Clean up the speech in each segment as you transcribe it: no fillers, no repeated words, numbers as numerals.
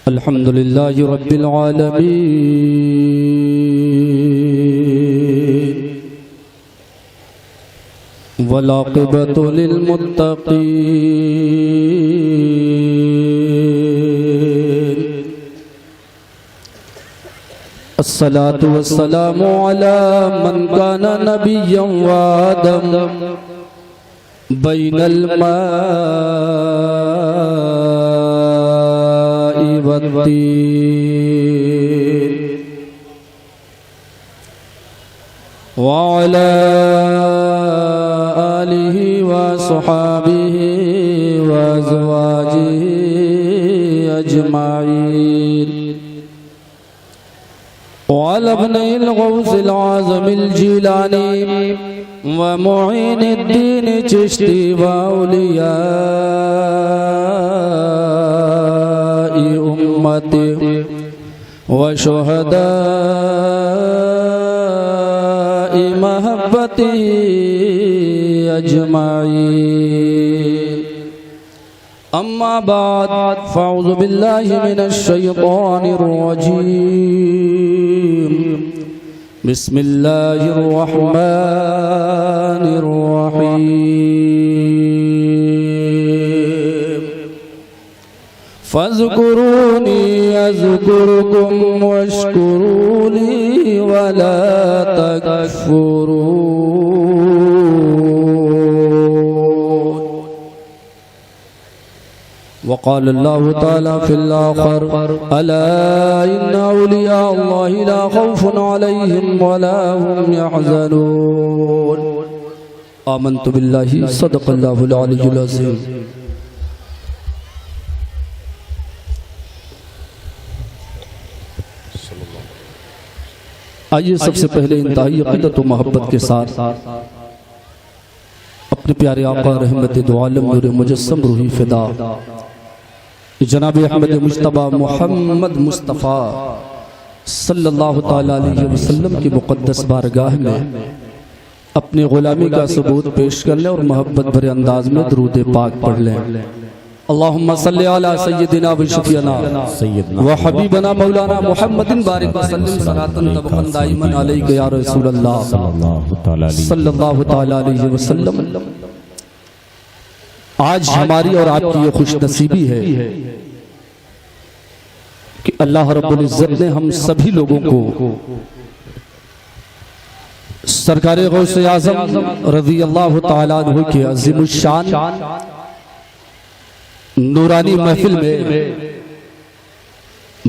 अल्हम्दुलिल्लाहि रब्बिल आलमीन वल आक़िबतु लिल मुत्तक़ीन अस्सलातु वस्सलामु अला मन काना नबिय्यन व आदम बैनल माई वत्तीन व अला आलिहि व अस्हाबिहि व अज़वाजिहि अजमाईन व अला इब्निल गौसिल आज़मिल जिलानी व मुईनुद्दीन चिश्ती व औलियाए उम्मती व शुहदाए महब्बती अजमाईन। अम्मा बाद फ़अऊज़ु बिल्लाहि मिनश शैतानिर रजीम। बिस्मिल्लाहिर रहमानिर रहीम। फ़ज़्कुरूनी अज़्कुरुकुम वश्कुरूली वला तकफ़ुरून। वक़ाल अल्लाहु तआला फ़िल आख़िर अला इन्ना औलिया अल्लाहि ला ख़ौफ़ुन अलैहिम वला हुम यहज़नून। आमन्तु बिल्लाहि सदक़ल्लाहुल अलियुल अज़ीम। आइए सबसे पहले इंतहाई अक़ीदत व मोहब्बत के साथ अपने प्यारे आका रहमत दो आलम नूर मुजस्सम रूही फिदा जनाब अहमद मुज्तबा मोहम्मद मुस्तफ़ा सल्लल्लाहु तआला अलैहि वसल्लम की मुक़द्दस बारगाह में अपनी ग़ुलामी का सबूत पेश कर लें और मोहब्बत भरे अंदाज में दरूद पाक पढ़ लें। अल्लाहुम्मा सल्लि अला सय्यदिना व शफ़ीअना व हबीबना मौलाना मुहम्मदिन बारिक व सल्लिम सलातन तबक़न दाइमन अलैका या रसूलल्लाह सल्लल्लाहु तआला अलैहि वसल्लम। आज हमारी और आपकी ये खुशनसीबी है कि अल्लाह रब्बुल इज़्ज़त ने हम सभी लोगों को सरकार गौसे आज़म रज़ियल्लाहु तआला अन्हु के अज़ीमुश्शान नूरानी महफिल में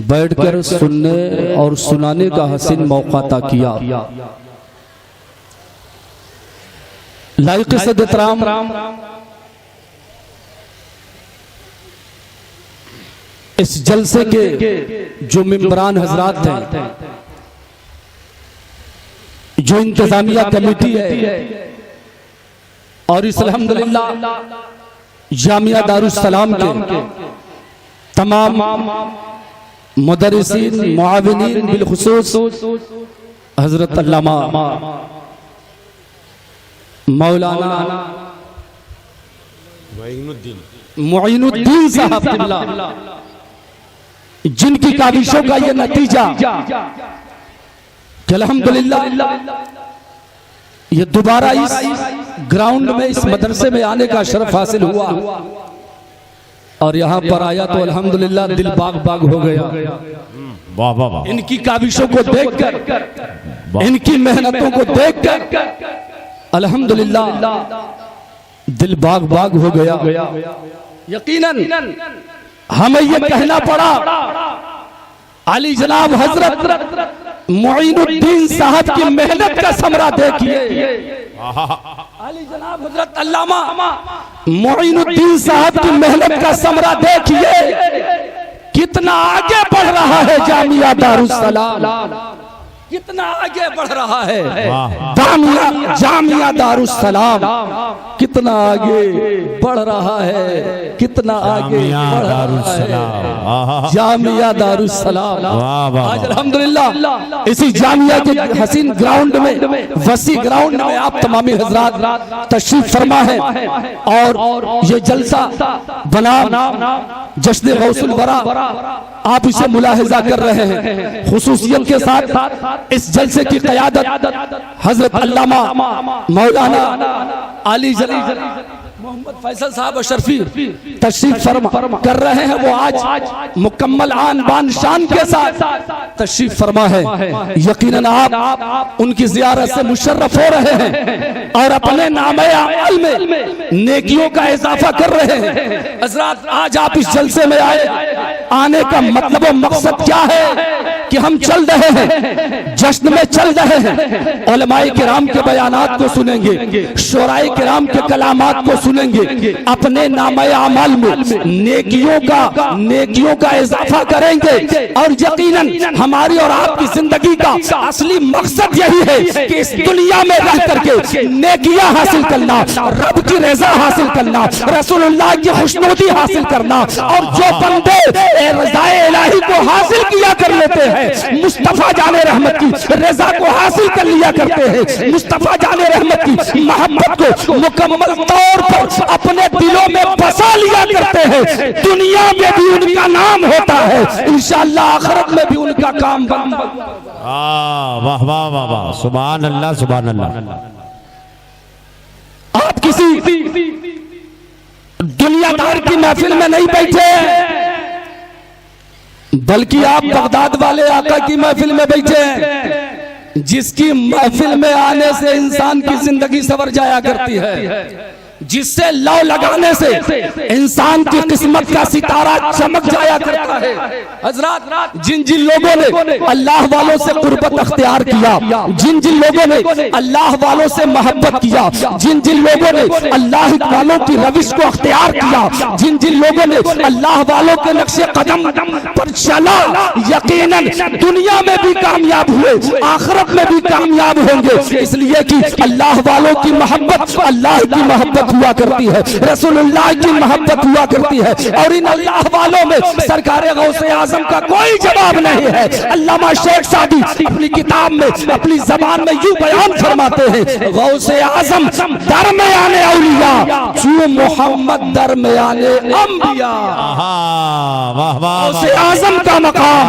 बैठकर सुनने और सुनाने का हसीन मौका अता किया। लायक़ सद एहतराम इस जलसे के जो मेंबरान हजरात हैं, जो इंतजामिया कमेटी है और इस अल्हम्दुलिल्लाह जामिया दारुस्सलाम के तमाम मुदर्रिसीन मुआविनीन बिलखुसूस हजरत अल्लामा मौलाना मुईनुद्दीन साहब किबला, जिनकी काविशों का ये नतीजा कि अल्हम्दुलिल्लाह ये दोबारा इस ग्राउंड में इस मदरसे में आने का शर्फ हासिल हुआ और यहाँ पर आया तो अल्हम्दुलिल्लाह दिल बाग बाग हो गया। वाह वाह वाह। इनकी काविशों को देखकर, इनकी मेहनतों को देखकर अल्हम्दुलिल्लाह दिल बाग बाग हो गया। यकीनन हमें ये कहना पड़ा, अली जनाब हजरत मुईनुद्दीन साहब की मेहनत का समरा देखिए। अली जनाब हजरत अल्लामा मुईनुद्दीन साहब की मेहनत का समरा देखिए, कितना आगे बढ़ रहा है जामिया दारुस्सलाम, कितना आगे बढ़ रहा है जामिया दारुस्सलाम, कितना आगे बढ़ रहा है, कितना आगे बढ़ रहा है जामिया दारुस्सलाम। आज अल्हम्दुलिल्लाह इसी जामिया के हसीन ग्राउंड में, वसी ग्राउंड में आप तमामी हजरात तशरीफ फरमा है और ये जलसा बनाम जश्न गौसुल बरा आप इसे मुलाहिजा कर रहे हैं। खुसूसियत के साथ इस जलसे की क़यादत हजरत अल्लामा मौलाना आली जली मोहम्मद फैसल साहब अशरफी तशरीफ फरमा कर रहे हैं। वो आज मुकम्मल आन बान शान के साथ तशरीफ फरमा है। यकीनन आप उनकी ज़ियारत से मुशर्रफ हो रहे हैं और अपने नामे अमल में नेकियों का इजाफा कर रहे हैं। हज़रात, आज आप इस जलसे में आने का मतलब और मकसद क्या है कि हम चल रहे हैं, जश्न में चल रहे हैं, उलमाए किराम के बयानात को सुनेंगे, शुराए किराम के कलामात को सुनेंगे, अपने नामे अमल में नेकियों का इजाफा करेंगे। और यकीनन हमारी और आपकी जिंदगी का असली मकसद यही है कि इस दुनिया में रह करके नेकियां हासिल करना, रब की रज़ा हासिल करना, रसूलुल्लाह की खुशनुदी हासिल करना। और जो बंदे रज़ाए इलाही को हासिल किया कर लेते हैं, मुस्तफा जाने रहमत की रज़ा को हासिल कर लिया करते हैं, मुस्तफा जाने रहमत की मोहब्बत को मुकम्मल तौर पर अपने दिलों में बसा लिया करते हैं, दुनिया में भी उनका नाम होता है, इंशाअल्लाह आखिरत में भी उनका काम बनता है। वाह वाह वाह वाह, सुभान अल्लाह सुभान अल्लाह। आप किसी दुनियादार की महफिल में नहीं बैठे, बल्कि आप बगदाद वाले आका की महफिल में बैठे हैं, जिसकी महफिल में आने से इंसान की जिंदगी संवर जाया करती है, जिससे लौ लगाने से इंसान की किस्मत का सितारा चमक जाया करता है। हजरात, जिन जिन लोगों ने अल्लाह वालों से कुर्बत अख्तियार किया, जिन जिन लोगों ने अल्लाह वालों से मोहब्बत किया, जिन जिन लोगों ने अल्लाह वालों की रविश को अख्तियार किया, जिन जिन लोगों ने अल्लाह वालों के नक्शे कदम पर चला, यकीनन दुनिया में भी कामयाब हुए, आखिरत में भी कामयाब होंगे। इसलिए कि अल्लाह वालों की मोहब्बत अल्लाह की मोहब्बत हुआ करती है, रसूलुल्लाह की मोहब्बत हुआ करती है। और इन अल्लाह वालों में सरकारे गौसे आजम का कोई जवाब नहीं है। अल्लामा शेख सादी अपनी किताब में अपनी जबान में यूं बयान फरमाते हैं, गौसे आजम दरमियाने औलिया जो मोहम्मद दरमियाने अंबिया। गौसे आजम का मकाम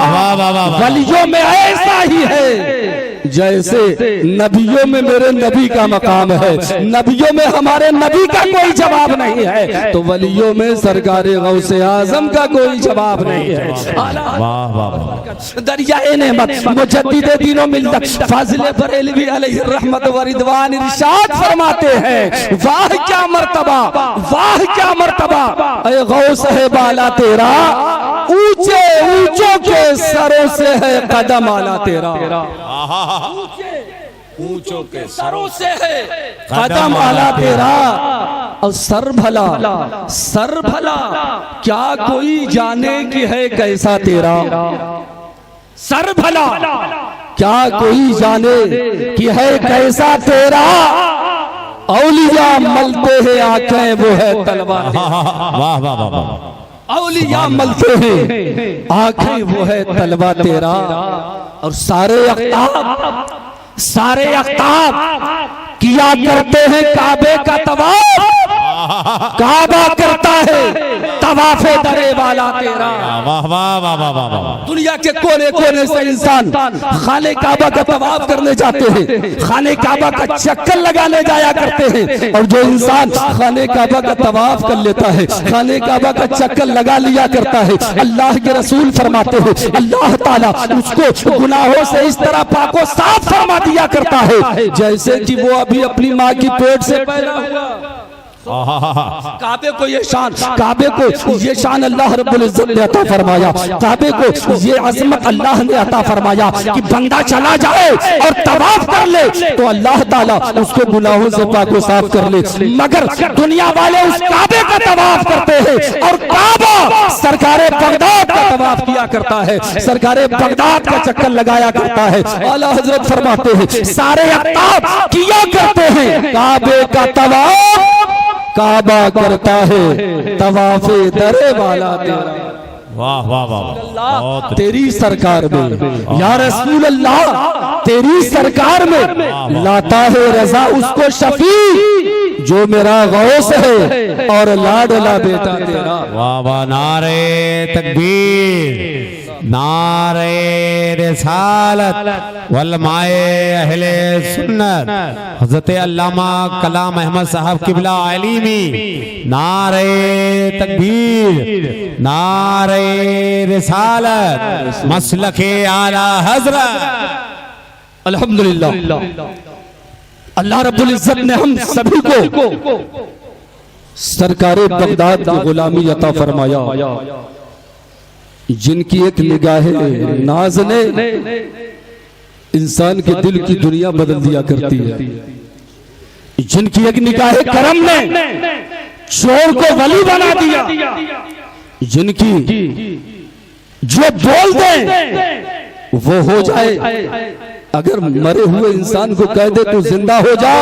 वलियों में ऐसा ही है जैसे नबियों में मेरे नबी का मकाम है। नबियों में हमारे नबी का कोई जवाब नहीं है, तो वलियों में सरकारे गौसे आजम का कोई जवाब नहीं है। दरियाए नेमत मुजद्दिद दीन व मिल्लत फाजिल बरेलवी अलैहि रहमत व रिदवान इरशाद फरमाते हैं, वाह क्या मर्तबा, वाह क्या मर्तबा, ऐ गौस है बाला तेरा, ऊंचे ऊंचों के सरों से है कदम आला तेरा। ऊंचों के सरों से है कदम आला तेरा। और सर भला, सर भला क्या कोई जाने की है कैसा तेरा। सर भला क्या कोई जाने की है कैसा तेरा। औलिया मलते हैं आंखें वो है तलवार। वाह वाह वाह। औलिया मलते हैं आंखें वो है तलवा तेरा। और सारे अख्ताब किया करते हैं काबे का तवाफ, काबा करता है तवाफे दरे वाला तेरा। वाह वाह वाह वाह वाह। दुनिया के कोने कोने से इंसान खाने काबा का तवाफ करने जाते हैं, खाने काबा का चक्कर लगाने जाया करते हैं। और जो इंसान खाने काबा का तवाफ कर लेता है, खाने काबा का चक्कर लगा लिया करता है, अल्लाह के रसूल फरमाते हैं अल्लाह ताला उसको गुनाहों से इस तरह पाको साफ फरमा दिया करता है जैसे कि वो अभी अपनी माँ की पेट से पैदा हुआ। काबे को ये शान, काबे को ये शान अल्लाह रब्बुल इज्जत ने अता फरमाया, काबे को ये अजमत अल्लाह ने अता फरमाया कि बंदा चला जाए और तवाफ कर ले तो अल्लाह ताला उसको गुनाहों से पाको साफ कर ले। मगर दुनिया वाले उस काबे का तवाफ करते हैं और काबा सरकारे बगदाद का तवाफ किया करता है, सरकारे बगदाद का चक्कर लगाया करता है। आला हजरत फरमाते हैं सारे अख्ताब किया करते हैं काबे का तवाफ, काबा करता है तवाफे दरे वाला तेरा। वाह वाह वाह। तेरी सरकार में या रसूल अल्लाह, तेरी सरकार में लाता है रजा उसको शफी जो मेरा गौस है और लाडला बेटा तेरा। वाह वाह, नारे तकबीर, नारे रिसालत वल्लमाए अहले सुन्नत हजरत अल्लामा कलाम अहमद साहब किबला आलिमी, नारे तकबीर, नारे रिसालत, मसलके आला हजरत। अल्हम्दुलिल्लाह, अल्लाह रब्बुल इज्जत ने हम सभी को सरकारे बगदाद की गुलामी अता फरमाया, जिनकी एक निगाहे नाज ने इंसान के दिल की दुनिया बदल दिया करती है, जिनकी एक निगाहे करम ने चोर को वली बना दिया, जिनकी जो बोल दे वो हो जाए। अगर मरे हुए इंसान को कह दे तो जिंदा हो जा,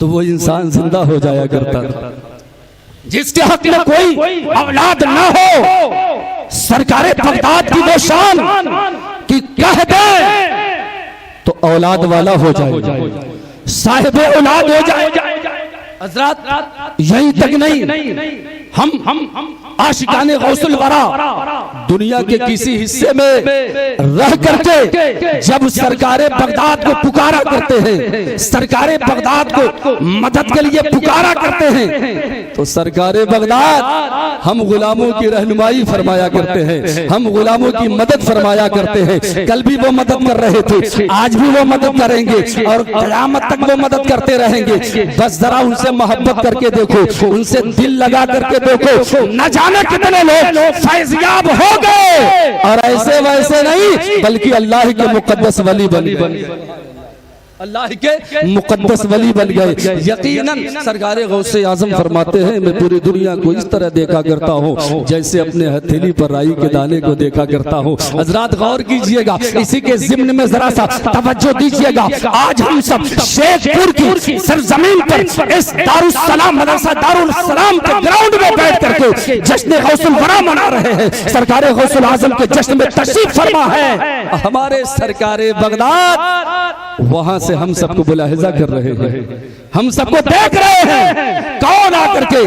तो वो इंसान जिंदा हो जाया करता था। जिसके हक में कोई औलाद ना हो, सरकारे बगदाद की वो शान कि कह दे तो औलाद वाला हो जाए, साहिब औलाद हो जाए। हज़रात यही तक नहीं, हम आशिकाने गौसुल वरा दुनिया के किसी हिस्से में रह करके जब सरकारे बगदाद को पुकारा करते हैं, सरकारे बगदाद को मदद के लिए पुकारा करते हैं, तो सरकारे बगदाद हम गुलामों की रहनुमाई फरमाया करते हैं, हम गुलामों की मदद फरमाया करते हैं। कल भी वो मदद कर रहे थे, आज भी वो मदद करेंगे और क़यामत तक वो मदद करते रहेंगे। बस जरा उनसे मोहब्बत करके देखो, उनसे दिल लगा करके देखो, न जाने कितने लोग फैज़याब हो गए और ऐसे वैसे नहीं बल्कि अल्लाह के मुकद्दस वली बन गए, अल्लाह के मुकद्दस वली बन गए। यकीनन सरकारे गौसे आजम फरमाते हैं, मैं पूरी दुनिया को इस तरह देखा करता हूँ जैसे अपने हथेली पर राई के दाने को देखा करता हूँ। हजरात गौर कीजिएगा, इसी के ज़िम्न में जरा सा तवज्जो दीजिएगा। आज हम सब शेखपुर की सरजमीन पर इस दारुस्सलाम मदरसा दारुस्सलाम के ग्राउंड में बैठ करके जश्न गौसुल वरा मना रहे हैं। सरकारे गौसुल आजम के जश्न में तशरीफ फरमा है हमारे सरकारे बगदाद, वहां से हम सबको मुलाहिजा कर रहे हैं, हम सबको देख रहे हैं। कौन आकर के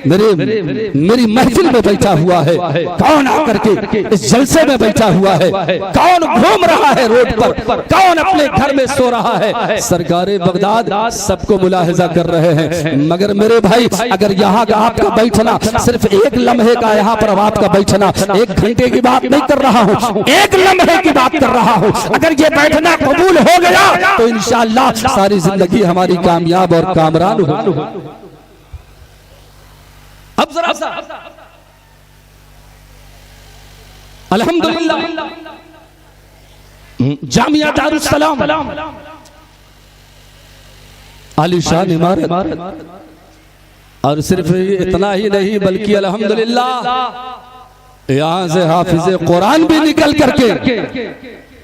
मेरी महफिल में बैठा हुआ है, कौन आकर के इस जलसे में बैठा हुआ है, कौन घूम रहा है रोड पर, कौन अपने घर में सो रहा है। सरकारे बगदाद सबको मुलाहिजा कर रहे हैं। मगर मेरे भाई, अगर यहाँ का आपका बैठना सिर्फ एक लम्हे का, यहाँ पर आपका बैठना 1 घंटे की बात नहीं कर रहा हूँ, 1 लम्हे की बात कर रहा हूँ, अगर ये बैठना कबूल हो गया तो इंशाअल्लाह सारी जिंदगी हमारी कामयाब और कामरान हो। अब जरा सा अल्हम्दुलिल्लाह जामिया दारुस्सलाम आलीशान इमारत, और सिर्फ इतना ही नहीं बल्कि अल्हम्दुलिल्लाह यहाँ से हाफिज़े कुरान भी निकल करके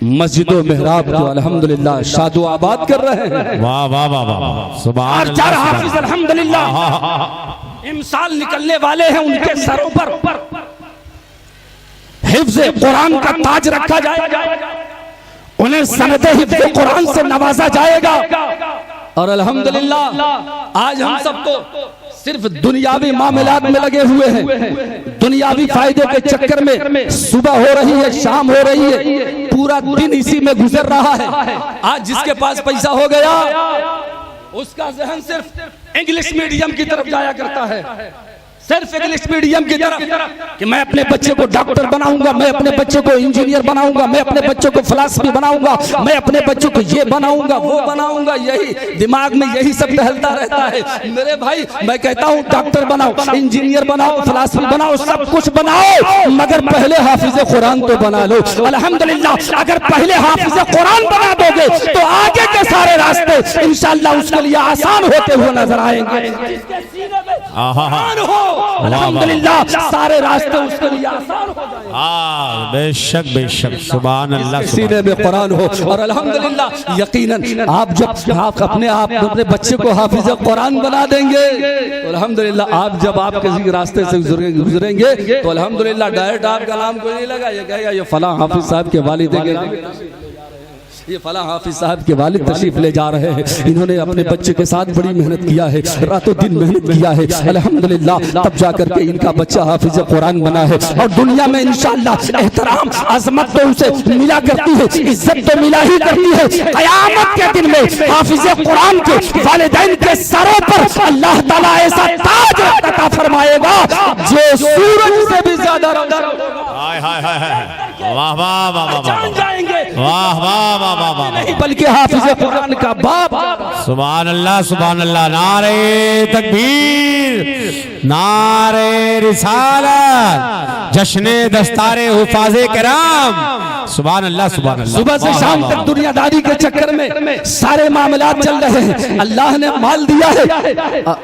मस्जिदों मेहराब को अल्हम्दुलिल्लाह शादो आबाद कर रहे हैं। वाह वाह वाह वाह, सुभान अल्लाह, 4 हाफिज अल्हम्दुलिल्लाह इमसाल निकलने वाले हैं, उनके सरों पर हिफ्ज़े कुरान का ताज रखा जाएगा, उन्हें सनदे हिफ्ज़े कुरान से नवाजा जाएगा। और अल्हम्दुलिल्लाह आज हम सबको सिर्फ दुनियावी मामलात में लगे हुए हैं, दुनियावी फायदे के चक्कर में सुबह हो रही है, शाम हो रही है, पूरा दिन इसी में गुजर रहा है। आज जिसके पास पैसा हो गया उसका ज़हन सिर्फ इंग्लिश मीडियम की तरफ जाया करता है, सिर्फ इंग्लिश मीडियम की तरफ कि मैं अपने बच्चे को डॉक्टर बनाऊंगा, मैं अपने बच्चे को इंजीनियर बनाऊंगा, मैं अपने बच्चों को फिलॉसफी बनाऊंगा, मैं अपने बच्चों को ये बनाऊंगा वो बनाऊंगा, यही दिमाग में यही सब टहलता रहता है। मेरे भाई मैं कहता हूँ डॉक्टर बनाओ, इंजीनियर बनाओ, फिलॉसफी बनाओ, सब कुछ बनाओ, मगर पहले हाफिज़े कुरान तो बना लो। अल्हम्दुलिल्लाह अगर पहले हाफिज़े कुरान बना दोगे तो आगे के सारे रास्ते इंशाअल्लाह उसके लिए आसान होते हुए नजर आएंगे। अल्हम्दुलिल्लाह सारे रास्ते उसके लिए आसान हो जाएंगे। बेशक बेशक, सुभान अल्लाह, सीने में कुरान हो। और अल्हम्दुलिल्लाह यकीनन आप जब आप अपने बच्चे को हाफिज़ कुरान बना देंगे तो अल्हम्दुलिल्लाह आप जब आप किसी रास्ते से गुजरेंगे तो अल्हम्दुलिल्लाह डायरेक्ट आपका नाम कोई नहीं लगा, ये कहेगा ये फलां हाफिज साहब के वालिद हैं। ये फला हाफिज साहब के वालिद तशरीफ ले जा रहे हैं, इन्होंने अपने बच्चे के साथ बड़ी मेहनत किया है, रातों दिन मेहनत किया है, अल्हम्दुलिल्लाह तब जाकर के इनका बच्चा हाफिज कुरान बना है। और दुनिया में इंशाअल्लाह एहतराम अजमत तो उसे मिला करती है, इज्जत तो मिला ही करती है। क़यामत के दिन में हाफिज कुरान के वालिदैन के सरों पर अल्लाह ताला ऐसा ताज अता फरमाएगा जो सूरज से भी ज्यादा रोशन होगा। हाय हाय हाय हाय, वाह वाह वाह वाह जान जाएंगे, वाह वाह वाह वाह वाह, नहीं बल्कि हाफिज कुरान का बाप। सुभान अल्लाह सुभान अल्लाह, नारे तकबीर, नारे रिसालत, जश्ने दस्तारे हुफाज़े किराम, सुभान अल्लाह सुभान अल्लाह। सुबह से शाम तक दुनियादारी के चक्कर में सारे मामलात चल रहे हैं। अल्लाह ने माल दिया है,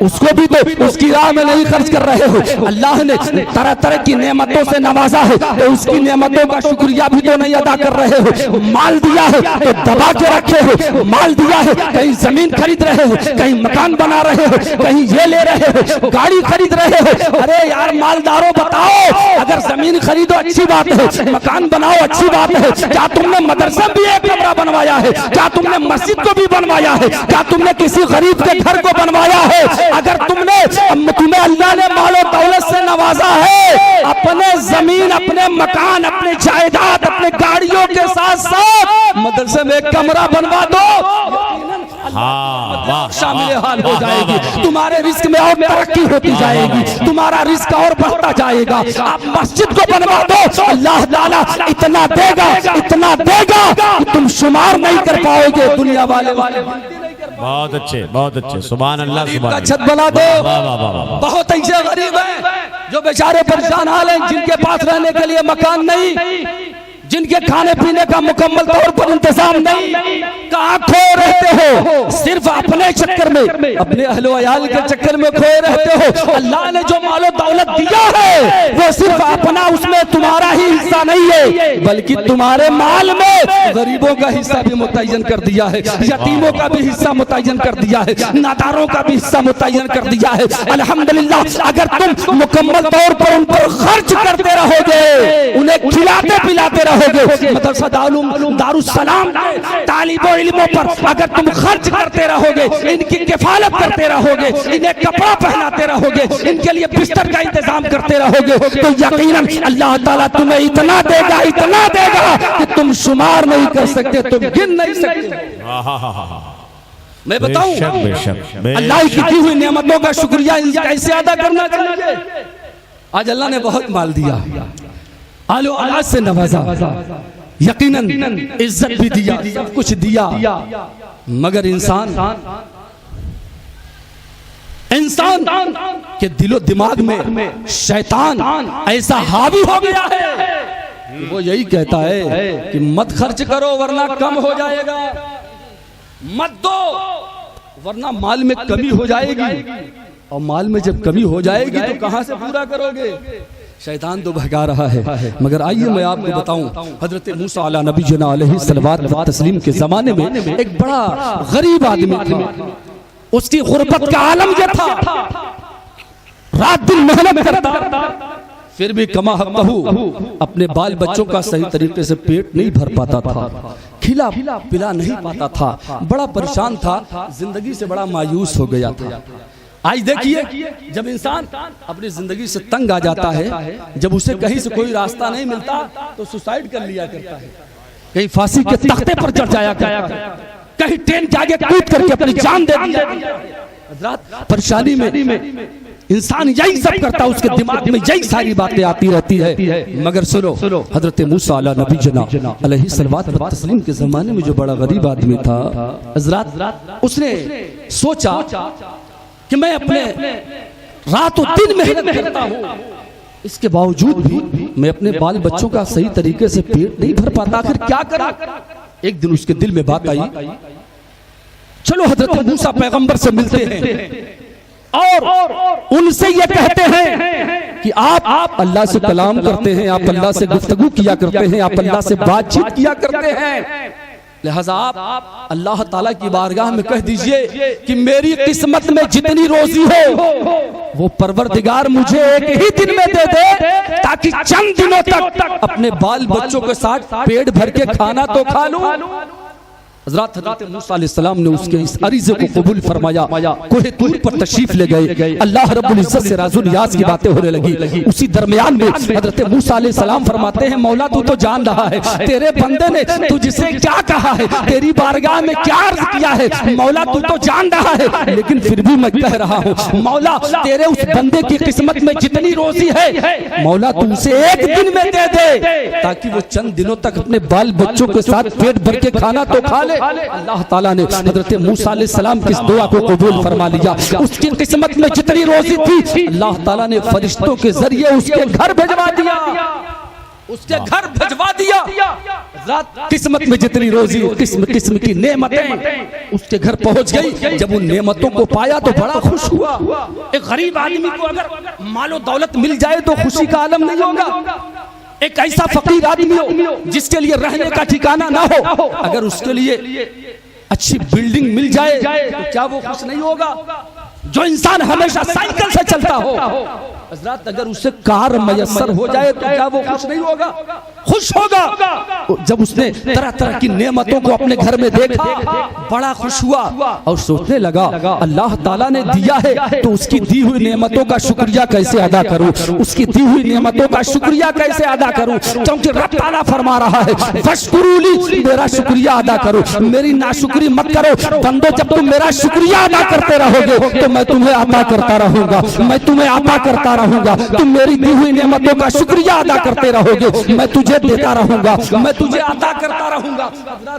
उसको भी तो उसकी राह में नहीं खर्च कर रहे हो। अल्लाह ने तरह तरह की नेमतों से नवाजा है, तो उसकी नेमतों का शुक्रिया भी तो नहीं अदा कर रहे हो। माल दिया है तो दबा के रखे हो, माल दिया है कहीं जमीन खरीद रहे हो, कहीं मकान बना रहे हो, कहीं ये ले रहे हो, गाड़ी खरीद रहे हो। अरे यार मालदारों बताओ, अगर जमीन खरीदो अच्छी बात है, मकान बनाओ अच्छी बात है, क्या तुमने मदरसा भी एक कमरा बनवाया है? क्या तुमने मस्जिद को भी बनवाया है? क्या तुमने किसी गरीब के घर को बनवाया है? अगर तुम्हें अल्लाह ने मालो दौलत से नवाजा है, अपने जमीन, अपने मकान, अपने जायदाद, अपने गाड़ियों के साथ साथ मदरसे में एक कमरा बनवा दो, शामिल हाल हो जाएगी। तुम्हारे रिस्क में और तरक्की होती जाएगी, तुम्हारा रिस्क और बढ़ता जाएगा। आप मस्जिद को बनवा दो, अल्लाह ताला इतना देगा, इतना देगा कि तुम शुमार नहीं कर पाओगे। दुनिया वाले बहुत अच्छे, सुभान अल्लाह सुभान अल्लाह। छत बना दो। बहुत ऐसे गरीब हैं जो बेचारे परेशान हाल हैं, जिनके पास रहने के लिए मकान नहीं, जिनके खाने पीने का मुकम्मल तौर पर इंतजाम नहीं। कहाँ खो रहते हो? सिर्फ अपने चक्कर में, अपने अहलो अयाल के चक्कर में खोए रहते हो। अल्लाह ने जो मालो दौलत दिया है वो सिर्फ अपना, उसमें तुम्हारा ही हिस्सा नहीं है, बल्कि तुम्हारे माल में गरीबों का हिस्सा भी मुतय्यन कर दिया है, यतीमों का भी हिस्सा मुतय्यन कर दिया है, नादारों का भी हिस्सा मुतय्यन कर दिया है। अल्हम्दुलिल्लाह अगर तुम मुकम्मल तौर पर उन पर खर्च करते रहोगे, उन्हें खिलाते पिलाते रहोगे, मदरसा दारुस्सलाम तालिबो इल्मों पर अगर तुम खर्च करते रहोगे, इनकी किफालत करते रहोगे, इन्हें कपड़ा पहनाते रहोगे, इनके लिए बिस्तर का इंतजाम करते रहोगे, तो यकीनन अल्लाह ताला तुम्हें इतना देगा कि तुम शुमार नहीं कर सकते, तुम गिन नहीं सकते। मैं बताऊं, अल्लाह की दी हुई नेमतों का शुक्रिया कैसे अदा करना चाहिए। आज अल्लाह ने बहुत माल दिया, आलो औलाद से नवाजा, यकीनन इज्जत भी दिया, सब कुछ दिया, मगर इंसान के दिलो दिमाग में शैतान ऐसा हावी हो गया है, वो यही कहता है कि मत खर्च करो वरना कम हो जाएगा, मत दो वरना माल में कमी हो जाएगी, और माल में जब कमी हो जाएगी तो कहां से पूरा करोगे। शैतान तो भगा रहा है। मगर आइए मैं आपको बताऊं, हजरत मूसा अला नबी जना अलैहि सल्लवात व तस्लीम के जमाने में एक बड़ा गरीब आदमी था, उसकी गुर्बत का आलम यह था, रात दिन मेहनत करता, फिर भी कमा हक़हू अपने बाल बच्चों का सही तरीके से पेट नहीं भर पाता था, खिला पिला नहीं पाता था, बड़ा परेशान था, जिंदगी से बड़ा मायूस हो गया था। आज देखिए, जब इंसान अपनी जिंदगी से तंग आ जाता है, जब उसे कहीं से कोई रास्ता नहीं मिलता तो सुसाइड कर लिया करता है, कहीं फांसी के तख्ते पर चढ़ जाया करता है, कहीं ट्रेन के आगे कूद करके अपनी जान दे दिया। परेशानी में इंसान यही सब करता, उसके दिमाग में यही सारी बातें आती रहती है। मगर सुनो, हजरत मूसा अला नबी जना अलैहि सल्लवात व तस्लीम के जमाने में जो बड़ा गरीब आदमी था हजरत, उसने सोचा कि मैं अपने रातों दिन मेहनत करता हूँ, इसके बावजूद भी मैं अपने बाल बच्चों का सही तरीके से पेट नहीं भर पाता, आखिर क्या करूं। एक दिन उसके दिल में बात आई, चलो हजरत मूसा पैगंबर से मिलते हैं और उनसे ये कहते हैं कि आप अल्लाह से कलाम करते हैं, आप अल्लाह से गुफ्तगू किया करते हैं, आप अल्लाह से बातचीत किया करते हैं, लिहाजा आप अल्लाह ताला की बारगाह में कह दीजिए कि मेरी किस्मत में जितनी रोजी हो वो परवरदिगार मुझे एक ही दिन में दे दे, ताकि चंद दिनों तक अपने बाल बच्चों के साथ पेट भर के खाना तो खा लूं। हज़रत मूसा अलैहिस्सलाम ने उसके इस अरीज़े को कबूल फरमाया, कोहे तूर पर तशरीफ ले गए। अल्लाह रब्बुल इज्जत से राज़ुल नियाज़ की बातें होने लगी। उसी दरमियान में हज़रत मूसा अलैहिस्सलाम फरमाते हैं, मौला तू तो जान रहा है तेरे बंदे ने तुझसे क्या कहा है, तेरी बारगाह में क्या अर्ज़ किया है, मौला तू तो जान रहा है, लेकिन फिर भी मैं कह रहा हूँ मौला तेरे उस बंदे की किस्मत में जितनी रोज़ी है मौला तू उसे एक दिन में दे दे, ताकि वो चंद दिनों तक अपने बाल बच्चों के साथ पेट भर के खाना तो खा ले। अल्लाह ताला ने हज़रत मूसा अलैहिस्सलाम की इस दुआ को कबूल फरमा लिया। उसकी किस्मत में जितनी रोज़ी थी अल्लाह ताला ने फरिश्तों के जरिए उसके घर भिजवा दिया, उसके घर भिजवा दिया। किस्मत में जितनी रोज़ी, किस्म किस्म की नेमतें उसके घर पहुंच गई। जब उन नेमतों को पाया तो बड़ा खुश हुआ। एक गरीब आदमी को अगर मालो दौलत मिल जाए तो खुशी का आलम नहीं होगा। एक ऐसा फकीर आदमी हो जिसके लिए रहने का ठिकाना ना हो, अगर उसके लिए अच्छी बिल्डिंग मिल जाए तो क्या वो खुश नहीं होगा? जो इंसान हमेशा साइकिल से चलता हो हज़रत, अगर उसे कार मयस्सर हो जाए तो क्या वो खुश नहीं होगा? खुश होगा। जब उसने तरह तरह की नेमतों को अपने घर में देखा बड़ा खुश हुआ और सोचने लगा अल्लाह ताला ने दिया है तो उसकी दी हुई नेमतों का शुक्रिया कैसे अदा करूं, उसकी दी हुई नेमतों का शुक्रिया कैसे अदा करूं, क्योंकि रब ताला फरमा रहा है फशकुरूली, मेरा शुक्रिया अदा करो, मेरी नाशुक्री मत करो। बंदो जब तुम मेरा शुक्रिया अदा करते रहोगे तो मैं तुम्हें अता करता रहूंगा, मैं तुम्हें अता करता रहूंगा। तुम मेरी दी हुई नेमतों का शुक्रिया अदा करते रहोगे, मैं तुझे देता रहूंगा, मैं तुझे अता करता रहूंगा।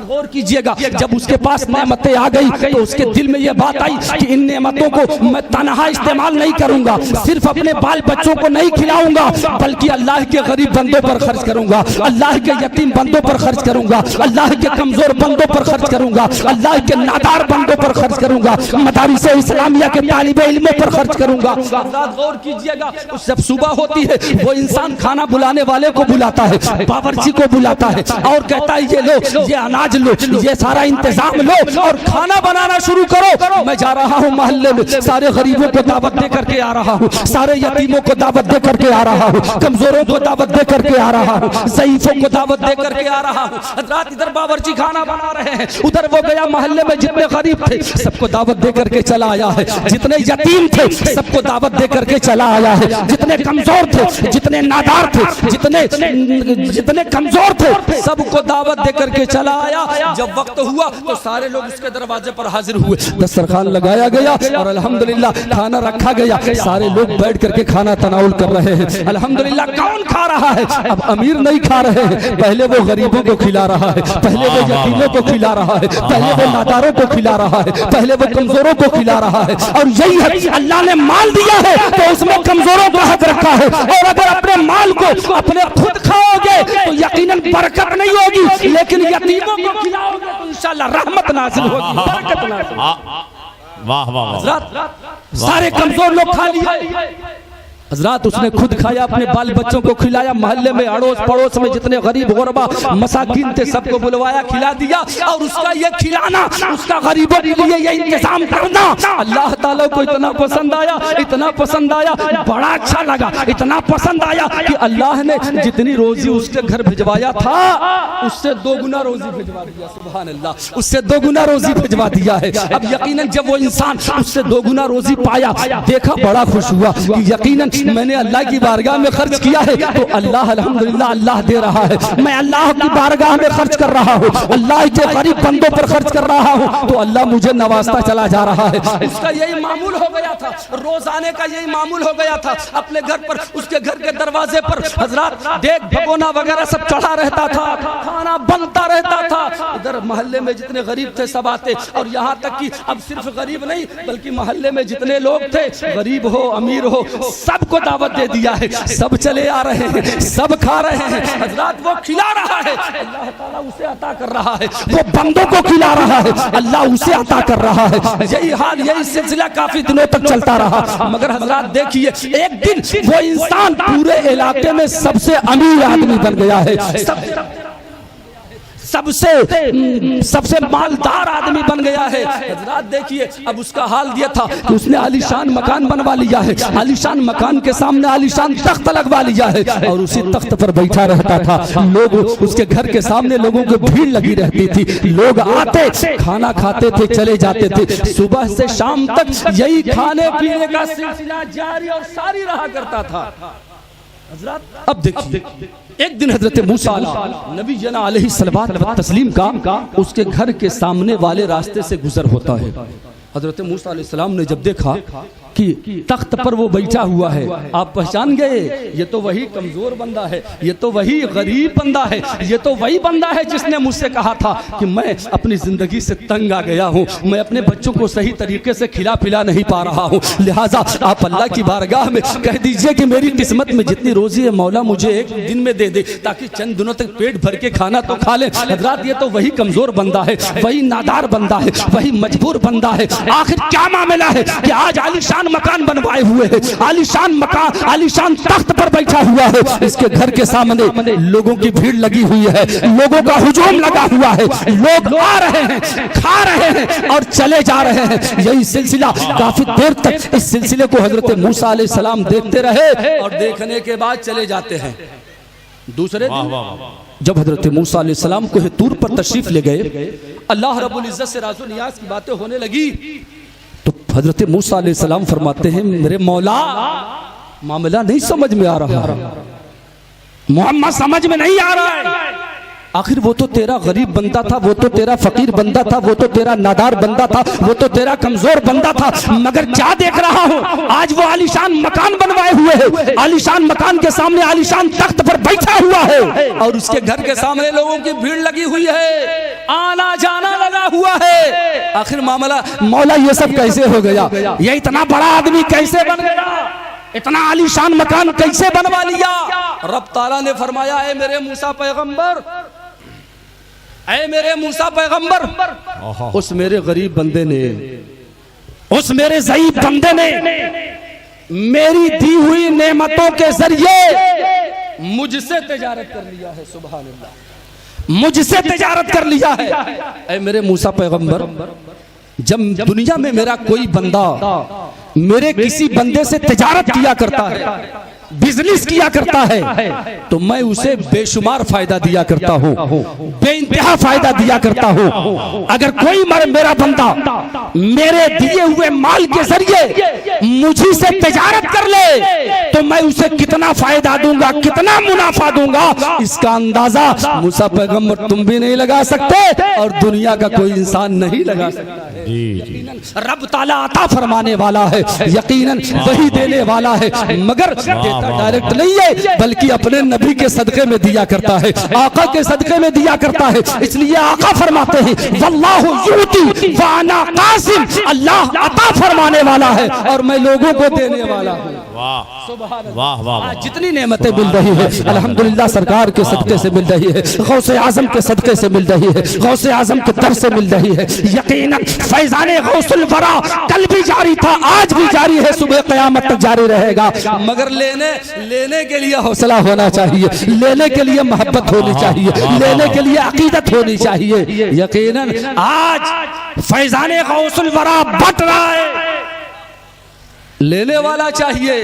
गौर कीजिएगा, जब उसके पास नेमतें आ गई तो उसके दिल में यह बात आई कि इन नेमतों को मैं तनहा इस्तेमाल नहीं करूंगा, सिर्फ अपने बाल बच्चों को नहीं खिलाऊंगा, बल्कि अल्लाह के गरीब बंदों पर खर्च करूंगा, अल्लाह के यतीम बंदों पर खर्च करूंगा, अल्लाह के कमजोर बंदों पर खर्च करूंगा, अल्लाह के नादार बंदों पर खर्च करूंगा, मदारिस इस्लामिया के तालिबे इल्मों पर खर्च करूंगा। गौर कीजिएगा, जब सुबह होती है वो इंसान खाना बुलाने वाले को बुलाता है, बावर्ची को बुलाता है और कहता है ये लो, ये अनाज लो, ये सारा इंतजाम लो और खाना बनाना शुरू करो। मैं जा रहा हूँ मोहल्ले में, सारे गरीबों को दावत दे करके आ रहा हूँ, सारे यतीमों को दावत दे करके आ रहा हूँ, कमजोरों को दावत दे करके आ रहा हूँ, ज़ईफों को दावत दे करके आ रहा हूँ। रात इधर बावर्ची खाना बना रहे हैं, उधर वो गया मोहल्ले में जितने गरीब थे सबको दावत दे करके चला आया है, जितने यतीम थे सबको दावत दे करके चला आया है, जितने कमजोर थे, जितने नादार थे, जितने कमजोर थे सबको दावत दे करके चला आया। जब वक्त हुआ तो सारे लोग उसके दरवाजे पर हाजिर हुए, दस्तरखान लगाया गया और अल्हम्दुलिल्लाह खाना रखा गया, सारे लोग बैठ करके खाना तनाउल कर रहे हैं। अल्हम्दुलिल्लाह कौन खा रहा है? अब अमीर नहीं खा रहे हैं, पहले वो गरीबों को खिला रहा है, पहले वो यतीमों को खिला रहा है, पहले वो नादारों को खिला रहा है, पहले वो कमजोरों को खिला रहा है। और यही है, अल्लाह ने माल दिया है तो उसमें कमजोरों का हक रखा है, और अगर अपने माल को अपने खुद खाओगे तो यकीनन बरकत नहीं होगी, लेकिन यतीमों को खिलाओगे तो इंशाअल्लाह रहमत नाज़िल होगी, बरकत नाज़िल। वाह वाह, सारे कमजोर लोग खा लिए हजरत, उसने खुद खाया, अपने बाल बच्चों को खिलाया, मोहल्ले में अड़ोस पड़ोस में जितने गरीब गुरबा मसाकिन थे सबको बुलवाया, खिला दिया। और उसका ये खिलाना, उसका गरीबों के लिए ये इंतजाम करना अल्लाह ताला को इतना पसंद आया, इतना पसंद आया, बड़ा अच्छा लगा, इतना पसंद आया कि अल्लाह ने जितनी रोजी उसके घर भिजवाया था उससे 2 गुना रोजी भिजवा दिया। सुभान अल्लाह, उससे 2 गुना रोजी भिजवा दिया है। अब यकीनन जब वो इंसान उससे 2 गुना रोजी पाया, देखा, बड़ा खुश हुआ कि यकीनन मैंने अल्लाह की बारगाह में खर्च किया है तो अल्लाह अल्हम्दुलिल्लाह अल्लाह दे रहा है, मैं अल्लाह की बारगाह में खर्च कर रहा हूँ, अल्लाह के गरीब बंदों पर खर्च कर रहा हूँ तो अल्लाह मुझे नवाजता चला जा रहा है। उसका यही मामूल हो गया था, रोजाने का यही मामूल हो गया था। अपने घर पर, उसके घर के दरवाजे पर हजरत देख भगोना वगैरह सब चढ़ा रहता था, खाना बनता रहता था। इधर मोहल्ले में जितने गरीब थे सब आते, और यहाँ तक कि अब सिर्फ गरीब नहीं बल्कि मोहल्ले में जितने लोग थे, गरीब हो अमीर हो, सबको दावत दे दिया है, सब चले आ रहे हैं, सब खा रहे हैं। हजरत वो खिला रहा है, अल्लाह ताला उसे अता कर रहा है, वो बंदों को खिला रहा है, अल्लाह उसे अता कर रहा है। यही हाल, यही सिलसिला काफी दिनों तक चलता रहा। मगर हजरत देखिए, एक दिन वो इंसान पूरे इलाके में सबसे अमीर आदमी बन गया है, सबसे मालदार आदमी बन गया है। हजरात देखिए अब उसका हाल दिया था कि उसने आलीशान मकान बनवा लिया है, आलीशान मकान के सामने आलीशान तख्त लगवा लिया है और उसी तख्त पर बैठा रहता था। लोग उसके घर के सामने लोगों की भीड़ लगी रहती थी, लोग आते खाना खाते थे चले जाते थे, सुबह से शाम तक यही खाने पीने का सिलसिला जारी और सारी रहा करता था। अब देखिए एक दिन हजरत मूसा नबी जना अलैहि सल्लत व तस्लीम का उसके घर के सामने वाले रास्ते से गुजर होता है। हजरत मूसा अलैहि सलाम ने जब देखा कि तख्त पर वो बैठा हुआ है, आप पहचान गए ये तो वही कमजोर बंदा है, ये तो वही गरीब बंदा है, ये तो वही बंदा है जिसने मुझसे कहा था कि मैं अपनी जिंदगी से तंग आ गया हूँ, मैं अपने बच्चों को सही तरीके से खिला पिला नहीं पा रहा हूँ, लिहाजा आप अल्लाह की बारगाह में कह दीजिए कि मेरी किस्मत में जितनी रोजी है मौला मुझे एक दिन में दे दे ताकि चंद दिनों तक पेट भर के खाना तो खा ले। हजरात ये तो वही कमजोर बंदा है, वही नादार बंदा है, वही मजबूर बंदा है। आखिर क्या मामला है कि आज आलीशान मकान बनवाए हुए है, आलीशान मकान आलीशान तख्त पर बैठा हुआ है, इसके घर के सामने लोगों की भीड़ लगी हुई है, लोगों का हुजूम लगा हुआ है, लोग आ रहे हैं, खा रहे हैं और चले जा रहे हैं। यही सिलसिला काफी देर तक इस सिलसिले को हजरत मूसा अलैहि सलाम देखते रहे और देखने के बाद चले जाते हैं। दूसरे दिन जब हजरत मूसा अलैहि सलाम को तूर पर तशरीफ ले गए, अल्लाह रब्बुल इज्जत से राज़ो नियाज़ की बातें होने लगी तो हजरत मूसा अलैहि सलाम फरमाते हैं मेरे मौला मामला नहीं समझ में आ रहा, मोहम्मद समझ में नहीं आ रहा है। आखिर वो तो तेरा गरीब बंदा था, वो तो तेरा फकीर बंदा था, वो तो तेरा नादार बंदा था, वो तो तेरा कमजोर बंदा था, मगर क्या देख रहा हूँ आज वो आलीशान मकान बनवाए हुए है, आलीशान मकान के सामने आलीशान तख्त पर बैठा हुआ है और उसके घर के सामने लोगों की भीड़ लगी हुई है, आना जाना लगा हुआ है। आखिर मामला मौला ये सब कैसे हो गया, ये इतना बड़ा आदमी कैसे बन गया, इतना आलीशान मकान कैसे बनवा लिया। रब ताला ने फरमाया ऐ मेरे मूसा पैगंबर, ऐ मेरे मूसा पैगंबर, उस मेरे गरीब बंदे ने, उस मेरे ज़ईफ बंदे ने मेरी दी हुई नेमतों के जरिए मुझसे तिजारत कर लिया है। सुभान अल्लाह, मुझसे तिजारत कर लिया है। ऐ मेरे मूसा पैगंबर, जब दुनिया में मेरा कोई बंदा मेरे किसी बंदे से तिजारत किया करता है, बिजनेस किया करता है, तो मैं उसे बेशुमार फायदा दिया करता हूँ, बेइंतहा फायदा दिया करता हूँ। अगर कोई मेरा बंदा मेरे दिए हुए माल के जरिए मुझी से तिजारत कर ले तो मैं उसे कितना फायदा दूंगा, कितना मुनाफा दूंगा, इसका अंदाजा मूसा पैगंबर तुम भी नहीं लगा सकते और दुनिया का कोई इंसान नहीं लगा सकता है। यकीनन रब ताला अता फरमाने वाला है, यकीनन वही देने वाला है, मगर डायरेक्ट नहीं है बल्कि अपने नबी के सदके में दिया करता है, आका के सदके में दिया करता है। इसलिए आका फरमाते हैं वल्लाहु युती व अना कासिम, अल्लाह अता फरमाने वाला है और मैं लोगों को देने वाला हूँ। वाह वाह, जितनी नेमतें मिल रही है अल्हम्दुलिल्लाह सरकार के सदके से मिल रही है, गौसे आजम के सदके से मिल रही है, गौसे आजम के दर से मिल रही है। यकीनन फैजाने गौसुल वरा कल भी जारी था, आज भी जारी है, सुबह क़यामत तक जारी रहेगा। मगर लेने के लिए हौसला होना चाहिए, लेने के लिए मोहब्बत होनी चाहिए, लेने के लिए अकीदत होनी चाहिए। यकीनन आज फैजाने गौसुल वरा बट रहा है, लेने वाला चाहिए,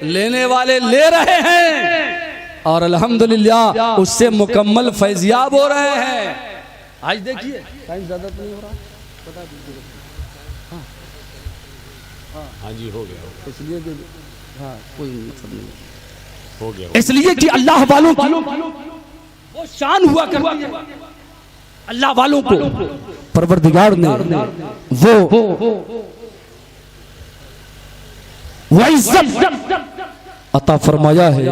लेने वाले ले रहे हैं और अल्हम्दुलिल्लाह उससे मुकम्मल फैज़याब हो रहे हैं। आज देखिए टाइम ज्यादा तो नहीं हो रहा, बता दीजिए। हाँ जी हो गया, इसलिए कि हाँ कोई मतलब नहीं हो गया, इसलिए कि अल्लाह वालों की वो शान हुआ करती है, अल्लाह वालों को परवरदिगार ने वो इज्जत अता फरमाया है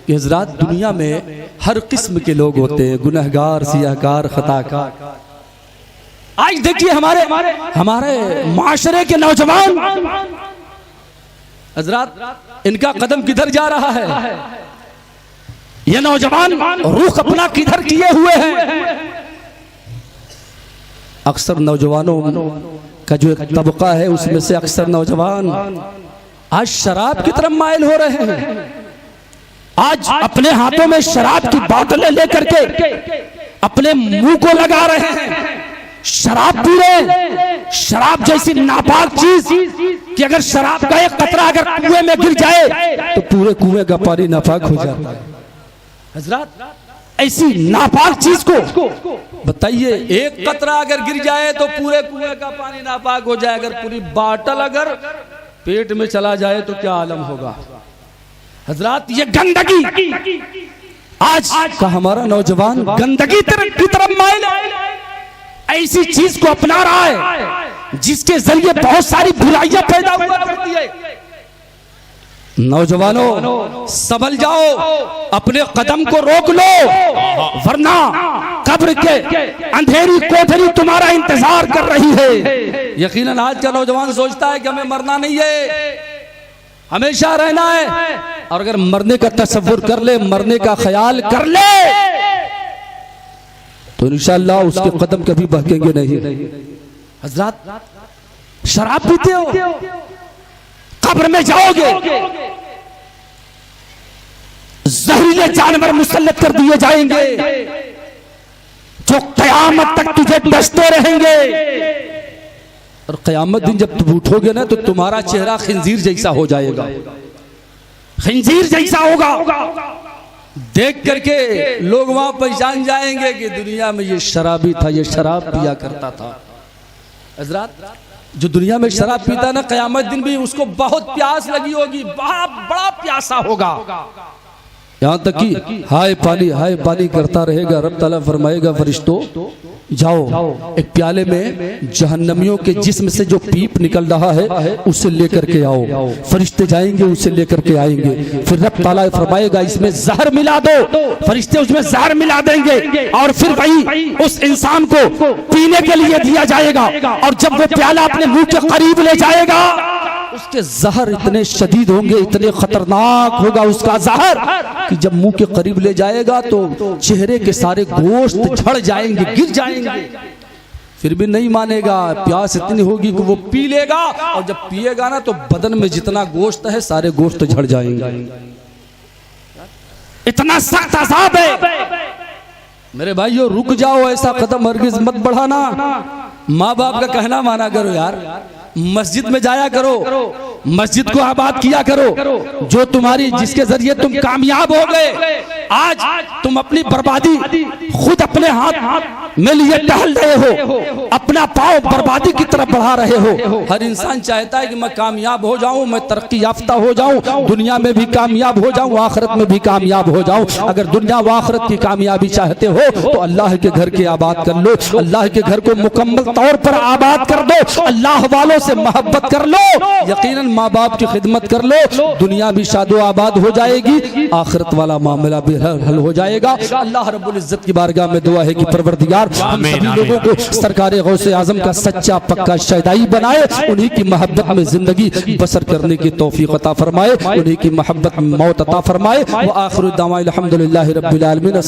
कि हज़रात दुनिया में हर किस्म के लोग होते हैं, गुनहगार, सियाहकार, खताकार। आज देखिए हमारे माशरे के नौजवान हज़रात इनका कदम किधर जा रहा है, ये नौजवान रुख अपना किधर किए हुए हैं। अक्सर नौजवानों का जो एक तबका है उसमें से अक्सर नौजवान आज शराब की तरफ माइल हो रहे हैं, आज अपने हाथों में शराब की बोतलें लेकर के अपने मुंह को लगा रहे हैं, शराब पी रहे, शराब जैसी नापाक चीज कि अगर शराब का एक कतरा अगर कुएं में गिर जाए तो पूरे कुएं का पानी नापाक हो जाता है। हजरत ऐसी नापाक चीज को बताइए, एक कतरा अगर गिर जाए तो पूरे कुएं का पानी नापाक हो जाए, अगर पूरी बाटल अगर पेट में चला जाए तो क्या आलम होगा। हजरत ये गंदगी आज का हमारा नौजवान गंदगी की तरफ माइल है, ऐसी चीज को अपना रहा है जिसके जरिए बहुत सारी बुराइयां पैदा हुआ करती है। नौजवानों संभल जाओ, अपने कदम को रोक लो, वरना कब्र के अंधेरी कोठरी तुम्हारा इंतजार कर रही है। यकीनन आज का नौजवान सोचता है कि हमें मरना नहीं है, हमेशा रहना है, और अगर मरने का तसव्वुर कर ले, मरने का ख्याल कर ले तो इंशाअल्लाह उसके कदम कभी बहकेंगे नहीं। हजरत शराब पीते हो, कब्र में जाओगे, जहरीले जानवर मुसल्लत कर दिए जाएंगे जो कयामत तक तुझे डसते रहेंगे, और कयामत दिन जब तुम उठोगे ना तो तुम्हारा चेहरा खिंजीर जैसा हो जाएगा, खिंजीर जैसा होगा। देख करके लोग वहां पहचान जाएंगे कि दुनिया में ये शराबी था, ये शराब पिया करता था। हजरत जो दुनिया में शराब पीता ना, कयामत दिन भी उसको बहुत प्यास लगी होगी, बड़ा प्यासा होगा, यहां तक कि हाय पानी करता रहेगा। रब ताला फरमाएगा फरिश्तों जाओ, एक प्याले में जहन्नमियों के जिस्म से जो पीप निकल रहा है उसे लेकर के आओ। फरिश्ते जाएंगे, उसे लेकर के आएंगे। फिर रब ताला फरमाएगा इसमें जहर मिला दो, फरिश्ते उसमें जहर मिला देंगे, और फिर वही उस इंसान को पीने के लिए दिया जाएगा। और जब वो प्याला अपने मुंह के करीब ले जाएगा, उसके जहर इतने शदीद होंगे, इतने खतरनाक होगा उसका जहर कि जब मुंह के करीब ले जाएगा तो चेहरे के सारे गोश्त झड़ जाएंगे, गिर जाएंगे। फिर भी नहीं मानेगा, प्यास इतनी होगी कि वो पी लेगा, और जब पिएगा ना तो बदन में जितना गोश्त है सारे गोश्त झड़ जाएंगे। इतना सख्त अज़ाब है। मेरे भाइयों रुक जाओ, ऐसा कदम हरगिज़ मत बढ़ाना। माँ बाप का कहना माना करो यार, मस्जिद में जाया करो, मस्जिद को आबाद किया करो। जो तुम्हारी जिसके जरिए तुम कामयाब हो गए, आज तुम अपनी बर्बादी खुद अपने हाथ में लिए टहल रहे हो, अपना पाँव बर्बादी की तरफ बढ़ा रहे हो। हर इंसान चाहता है कि मैं कामयाब हो जाऊं, मैं तरक्की याफ्ता हो जाऊं, दुनिया में भी कामयाब हो जाऊं, आखिरत में भी कामयाब हो जाऊं। अगर दुनिया व आखिरत की कामयाबी चाहते हो तो अल्लाह के घर के आबाद कर लो, अल्लाह के घर को मुकम्मल तौर पर आबाद कर दो, अल्लाह वालों से मोहब्बत कर लो, यकीनन माँ बाप की खिदमत कर लो, दुनिया भी शादो आबाद हो जाएगी, आखिरत वाला मामला भी हल हो जाएगा। अल्लाह रब्बुल इज्जत की बारगाह में दुआ है कि परवरदिगार हम सभी लोगों को सरकार गौसे आजम का सच्चा पक्का शहदाई बनाए, उन्हीं की मोहब्बत में जिंदगी बसर करने की तौफीक अता फरमाए, उन्हीं की मोहब्बत में मौत अता फरमाए। व आखिरु दावाना अल्हम्दुलिल्लाहि रब्बिल आलमीन।